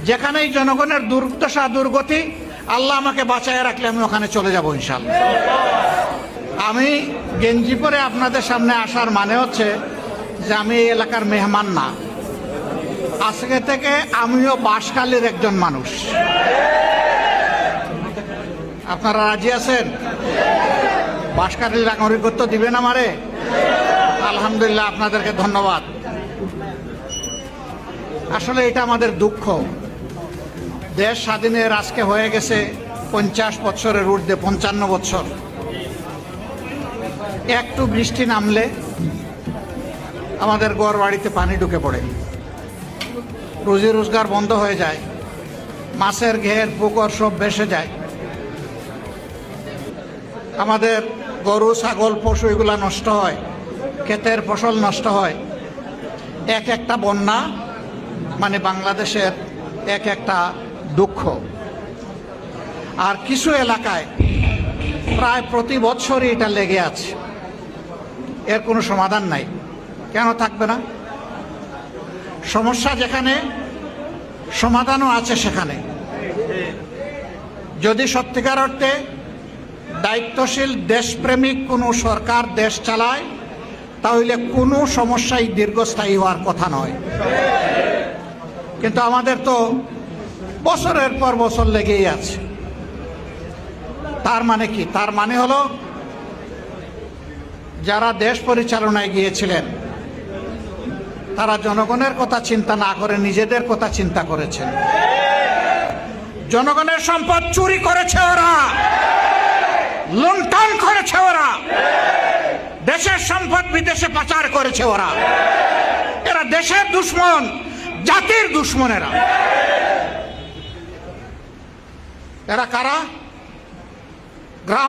যেখানেই জনগণের দুর্দশা দুর্গতি, আল্লাহ আমাকে বাঁচায় রাখলে আমি ওখানে চলে যাব ইনশাআল্লাহ। আমি গেঞ্জি পরে আপনাদের সামনে আসার মানে হচ্ছে যে আমি এই এলাকার মেহমান না, আজকে থেকে আমিও বাঁশখালীর একজন মানুষ। আপনারা রাজি আছেন? বাঁশখালীর নাগরিকত্ব দিবেন আমারে? আলহামদুলিল্লাহ, আপনাদেরকে ধন্যবাদ। আসলে এটা আমাদের দুঃখ। দেশ স্বাধীনের আজকে হয়ে গেছে 50 বছরের ঊর্ধ্বে, 55 বছর। একটু বৃষ্টি নামলে আমাদের ঘর বাড়িতে পানি ঢুকে পড়ে, রুজি রোজগার বন্ধ হয়ে যায়, মাছের ঘের পুকুর সব ভেসে যায়, আমাদের গরু ছাগল পশু এগুলা নষ্ট হয়, ক্ষেতের ফসল নষ্ট হয়। এক একটা বন্যা মানে বাংলাদেশের এক একটা দুঃখ। আর কিছু এলাকায় প্রায় প্রতি বছরই এটা লেগে আছে, এর কোনো সমাধান নাই। কেন থাকবে না? সমস্যা যেখানে সমাধানও আছে সেখানে। যদি সত্যিকার অর্থে দায়িত্বশীল দেশপ্রেমিক কোনো সরকার দেশ চালায়, তাহলে কোনো সমস্যাই দীর্ঘস্থায়ী হওয়ার কথা নয়। কিন্তু আমাদের তো বছরের পর বছর লেগেই আছে। তার মানে কি? তার মানে হলো যারা দেশ পরিচালনায় গিয়েছিলেন তারা জনগণের কথা চিন্তা না করে নিজেদের কথা চিন্তা করেছেন। জনগণের সম্পদ চুরি করেছে ওরা, লুণ্ঠন করেছে ওরা, দেশের সম্পদ বিদেশে পাচার করেছে ওরা। এরা দেশের দুশ্মন, জাতির দুশ্মনেরা। এরা কারা?